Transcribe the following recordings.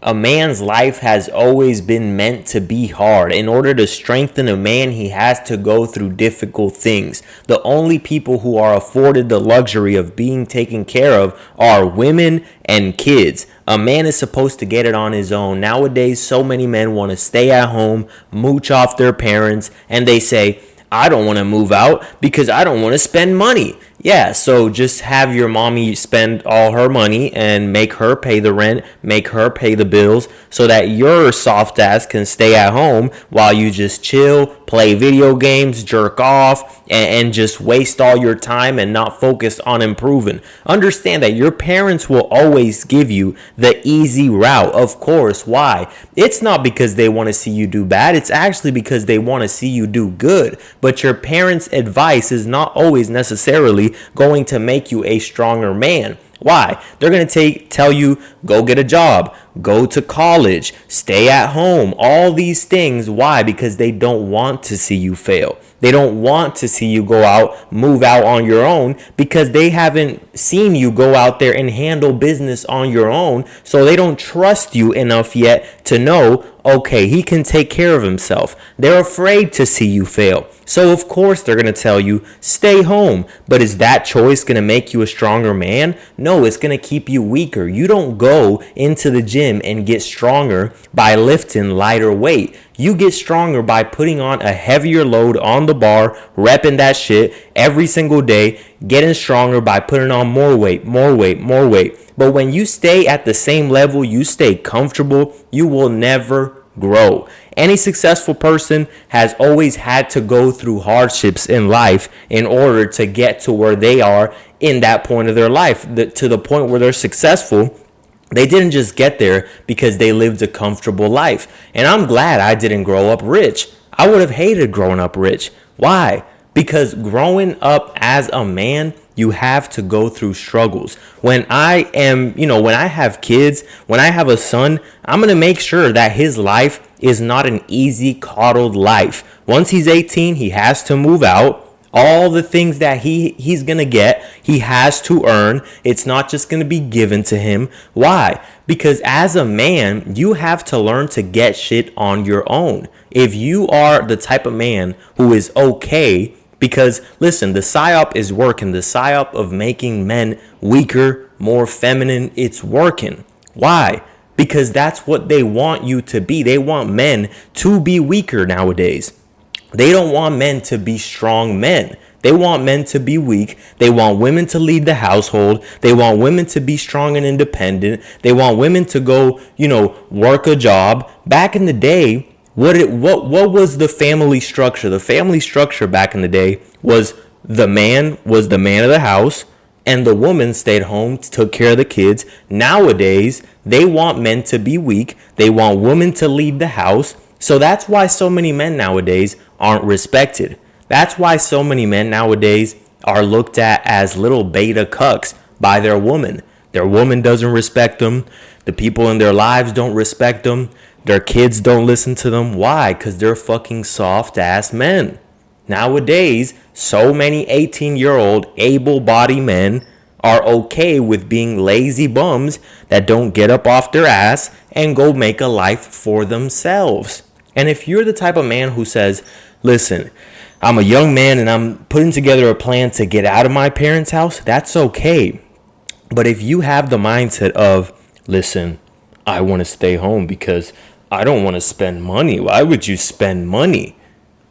A man's life has always been meant to be hard. In order to strengthen a man, he has to go through difficult things. The only people who are afforded the luxury of being taken care of are women and kids. A man is supposed to get it on his own. Nowadays, so many men want to stay at home, mooch off their parents, and they say, I don't want to move out because I don't want to spend money. Yeah, so just have your mommy spend all her money and make her pay the rent, make her pay the bills so that your soft ass can stay at home while you just chill, play video games, jerk off, and just waste all your time and not focus on improving. Understand that your parents will always give you the easy route. Of course, why? It's not because they want to see you do bad. It's actually because they want to see you do good. But your parents' advice is not always necessarily going to make you a stronger man. Why? They're going to tell you, go get a job, go to college, stay at home, all these things. Why? Because they don't want to see you fail. They don't want to see you go out, move out on your own because they haven't seen you go out there and handle business on your own. So they don't trust you enough yet to know, okay, he can take care of himself. They're afraid to see you fail. So of course they're going to tell you, stay home. But is that choice going to make you a stronger man? No, it's going to keep you weaker. You don't go into the gym and get stronger by lifting lighter weight. You get stronger by putting on a heavier load on the bar, repping that shit every single day, getting stronger by putting on more weight, more weight, more weight. But when you stay at the same level, you stay comfortable, you will never grow. Any successful person has always had to go through hardships in life in order to get to where they are in that point of their life, to the point where they're successful. They didn't just get there because they lived a comfortable life. And I'm glad I didn't grow up rich. I would have hated growing up rich. Why? Because growing up as a man, you have to go through struggles. When I have kids, when I have a son, I'm going to make sure that his life is not an easy, coddled life. Once he's 18, he has to move out. All the things that he's going to get, he has to earn. It's not just going to be given to him. Why? Because as a man, you have to learn to get shit on your own. If you are the type of man who is okay, because listen, the psyop is working. The psyop of making men weaker, more feminine, it's working. Why? Because that's what they want you to be. They want men to be weaker nowadays. They don't want men to be strong men. They want men to be weak. They want women to lead the household. They want women to be strong and independent. They want women to go, work a job. Back in the day, what was the family structure? The family structure back in the day was the man of the house and the woman stayed home, took care of the kids. Nowadays, they want men to be weak. They want women to lead the house. So that's why so many men nowadays aren't respected. That's why so many men nowadays are looked at as little beta cucks by their woman. Their woman doesn't respect them. The people in their lives don't respect them. Their kids don't listen to them. Why? Because they're fucking soft-ass men. Nowadays, so many 18-year-old able-bodied men are okay with being lazy bums that don't get up off their ass and go make a life for themselves. And if you're the type of man who says, listen, I'm a young man and I'm putting together a plan to get out of my parents' house, that's okay. But if you have the mindset of, listen, I want to stay home because I don't want to spend money. Why would you spend money?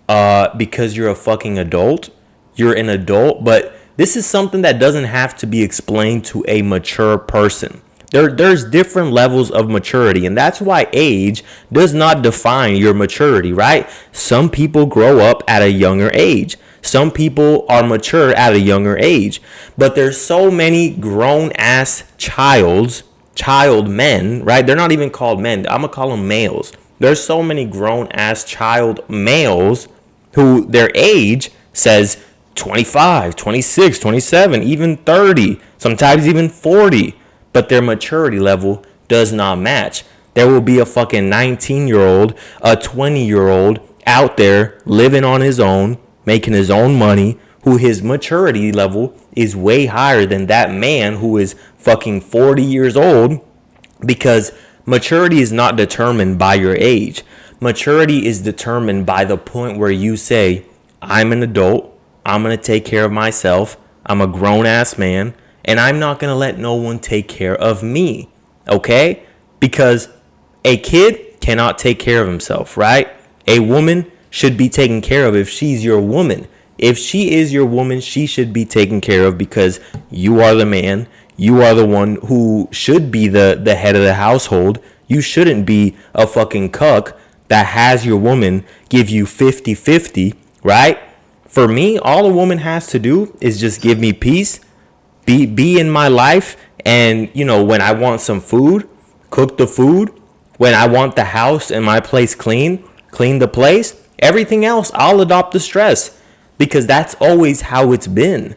Because you're a fucking adult. You're an adult, but this is something that doesn't have to be explained to a mature person. There's different levels of maturity, and that's why age does not define your maturity, right? Some people grow up at a younger age. Some people are mature at a younger age. But there's so many grown-ass child men, right? They're not even called men. I'm going to call them males. There's so many grown-ass child males who their age says 25, 26, 27, even 30, sometimes even 40. But their maturity level does not match. There will be a fucking 19-year-old, a 20-year-old out there living on his own, making his own money, who his maturity level is way higher than that man who is fucking 40 years old, because Maturity is not determined by your age. Maturity is determined by the point where you say, I'm an adult, I'm going to take care of myself, I'm a grown-ass man, and I'm not going to let no one take care of me, okay? Because a kid cannot take care of himself, right? A woman should be taken care of if she's your woman. If she is your woman, she should be taken care of because you are the man. You are the one who should be the head of the household. You shouldn't be a fucking cuck that has your woman give you 50-50, right? For me, all a woman has to do is just give me peace, be in my life, and, you know, when I want some food, cook the food. When I want the house and my place clean the place. Everything else, I'll adopt the stress because that's always how it's been.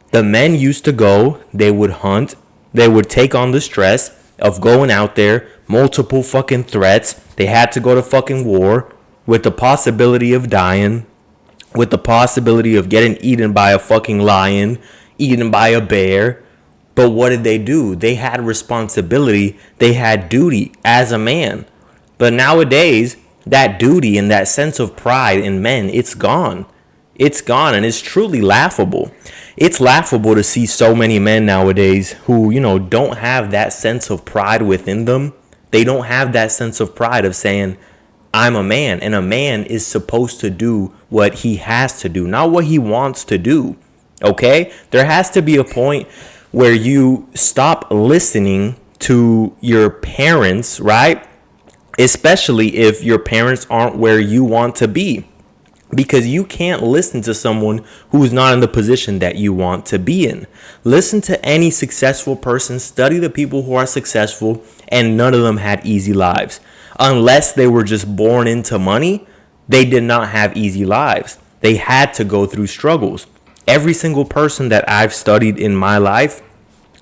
The men used to go, they would hunt, they would take on the stress of going out there, multiple fucking threats. They had to go to fucking war with the possibility of dying, with the possibility of getting eaten by a fucking lion, eaten by a bear. But what did they do? They had responsibility, they had duty as a man. But nowadays, that duty and that sense of pride in men, it's gone. It's gone, and it's truly laughable. It's laughable to see so many men nowadays who, you know, don't have that sense of pride within them. They don't have that sense of pride of saying, I'm a man, and a man is supposed to do what he has to do, not what he wants to do. Okay? There has to be a point where you stop listening to your parents, right? Especially if your parents aren't where you want to be. Because you can't listen to someone who's not in the position that you want to be in. Listen to any successful person, study the people who are successful, and none of them had easy lives. Unless they were just born into money, they did not have easy lives. They had to go through struggles. Every single person that I've studied in my life,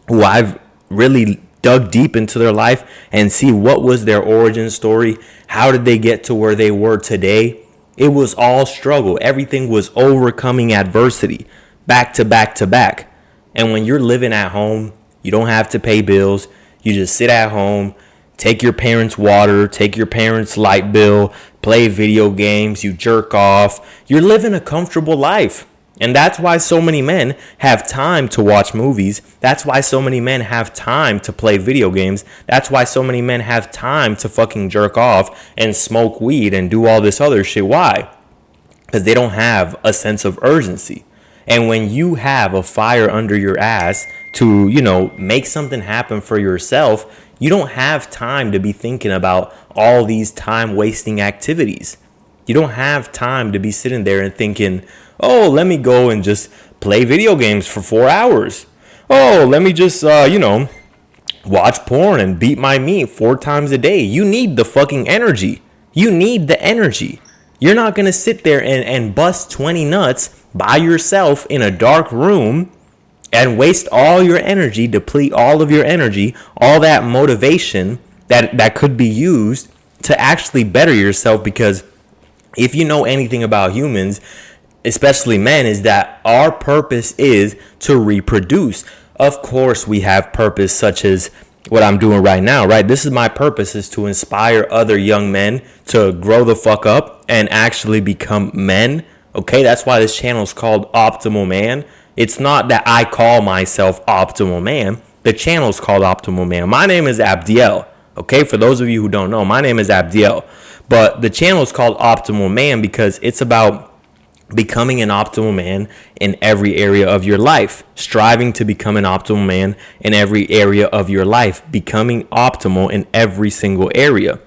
who I've really dug deep into their life and see what was their origin story, how did they get to where they were today, it was all struggle. Everything was overcoming adversity, back to back to back. And when you're living at home, you don't have to pay bills. You just sit at home, take your parents' water, take your parents' light bill, play video games, you jerk off. You're living a comfortable life. And that's why so many men have time to watch movies. That's why so many men have time to play video games. That's why so many men have time to fucking jerk off and smoke weed and do all this other shit. Why? Because they don't have a sense of urgency. And when you have a fire under your ass to, you know, make something happen for yourself, you don't have time to be thinking about all these time-wasting activities. You don't have time to be sitting there and thinking, oh, let me go and just play video games for 4 hours. Oh, let me just, watch porn and beat my meat 4 times a day. You need the fucking energy. You need the energy. You're not going to sit there and bust 20 nuts by yourself in a dark room and waste all your energy, deplete all of your energy, all that motivation that could be used to actually better yourself. Because if you know anything about humans, especially men, is that our purpose is to reproduce. Of course, we have purpose such as what I'm doing right now, right? This is my purpose, is to inspire other young men to grow the fuck up and actually become men. Okay, that's why this channel is called Optimal Man. It's not that I call myself Optimal Man. The channel is called Optimal Man. My name is Abdiel. Okay, for those of you who don't know, my name is Abdiel. But the channel is called Optimal Man because it's about becoming an optimal man in every area of your life, striving to become an optimal man in every area of your life, becoming optimal in every single area.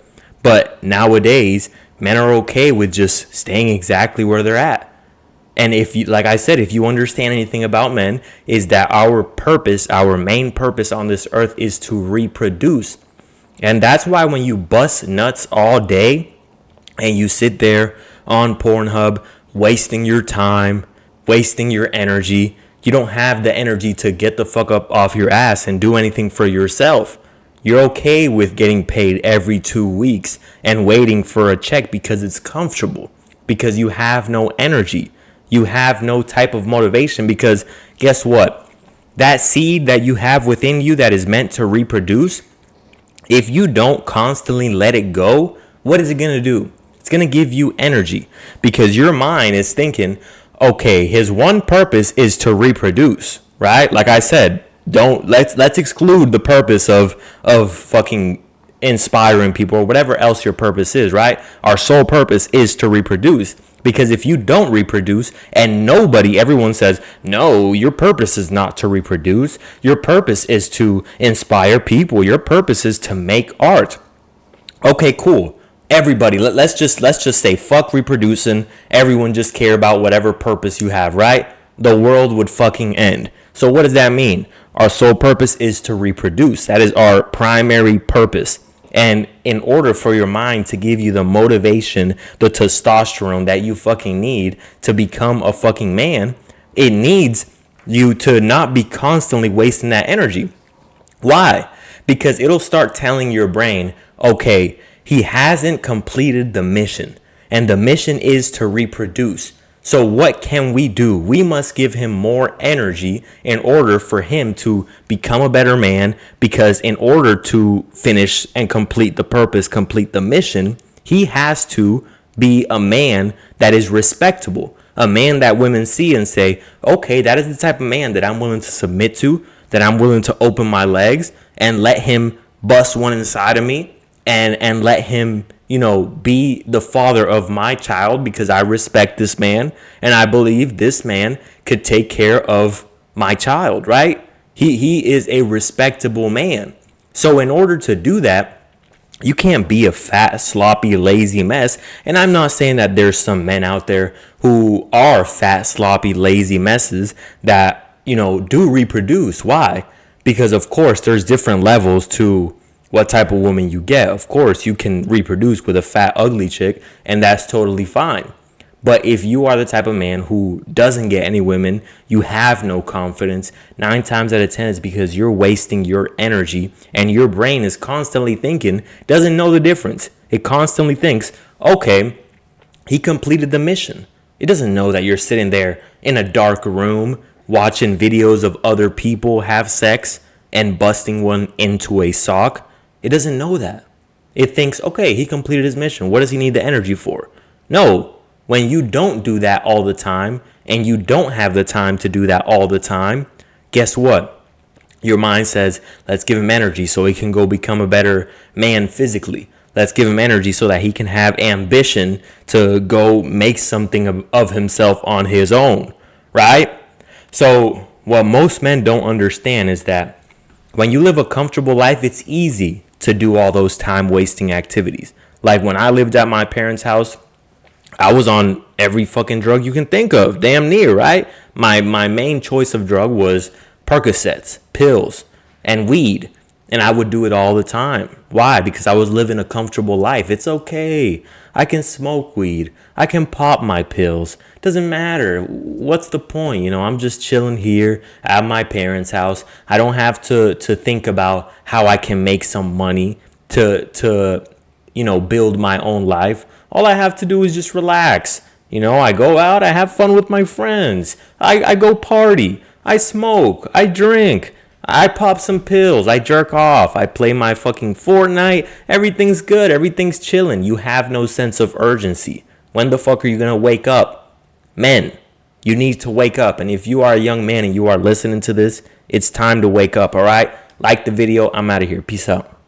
But nowadays, men are okay with just staying exactly where they're at. And if you, like I said, if you understand anything about men, is that our purpose, our main purpose on this earth is to reproduce. And that's why when you bust nuts all day and you sit there on Pornhub, wasting your time, wasting your energy, you don't have the energy to get the fuck up off your ass and do anything for yourself. You're okay with getting paid every 2 weeks and waiting for a check because it's comfortable, because you have no energy. You have no type of motivation because guess what? That seed that you have within you that is meant to reproduce, If you don't constantly let it go, what is it going to do? It's going to give you energy because your mind is thinking, okay, his one purpose is to reproduce, right? Like I said, don't let's exclude the purpose of fucking inspiring people or whatever else your purpose is, right? Our sole purpose is to reproduce. Because if you don't reproduce and everyone says, no, your purpose is not to reproduce. Your purpose is to inspire people. Your purpose is to make art. Okay, cool. Everybody, let's just say fuck reproducing. Everyone just care about whatever purpose you have, right? The world would fucking end. So what does that mean? Our sole purpose is to reproduce. That is our primary purpose. And in order for your mind to give you the motivation, the testosterone that you fucking need to become a fucking man, it needs you to not be constantly wasting that energy. Why? Because it'll start telling your brain, okay, he hasn't completed the mission, and the mission is to reproduce. So what can we do? We must give him more energy in order for him to become a better man, because in order to finish and complete the purpose, complete the mission, he has to be a man that is respectable, a man that women see and say, okay, that is the type of man that I'm willing to submit to, that I'm willing to open my legs and let him bust one inside of me and let him, be the father of my child, because I respect this man and I believe this man could take care of my child, right? He is a respectable man. So in order to do that, you can't be a fat, sloppy, lazy mess. And I'm not saying that there's some men out there who are fat, sloppy, lazy messes that, do reproduce. Why? Because of course there's different levels to what type of woman you get. Of course, you can reproduce with a fat, ugly chick, and that's totally fine. But if you are the type of man who doesn't get any women, you have no confidence, 9 times out of 10 is because you're wasting your energy, and your brain is constantly thinking, doesn't know the difference. It constantly thinks, okay, he completed the mission. It doesn't know that you're sitting there in a dark room watching videos of other people have sex and busting one into a sock. It doesn't know that. It thinks, okay, he completed his mission. What does he need the energy for? No, when you don't do that all the time and you don't have the time to do that all the time, guess what? Your mind says, let's give him energy so he can go become a better man physically. Let's give him energy so that he can have ambition to go make something of himself on his own, right? So what most men don't understand is that when you live a comfortable life, it's easy to do all those time-wasting activities. Like when I lived at my parents' house, I was on every fucking drug you can think of, damn near, right? My main choice of drug was Percocets, pills, and weed. And I would do it all the time. Why? Because I was living a comfortable life. It's okay. I can smoke weed. I can pop my pills. Doesn't matter. What's the point? I'm just chilling here at my parents' house. I don't have to think about how I can make some money to build my own life. All I have to do is just relax. I go out, I have fun with my friends. I go party. I smoke. I drink. I pop some pills. I jerk off. I play my fucking Fortnite. Everything's good. Everything's chilling. You have no sense of urgency. When the fuck are you going to wake up? Men, you need to wake up. And if you are a young man and you are listening to this, it's time to wake up, all right? Like the video. I'm out of here. Peace out.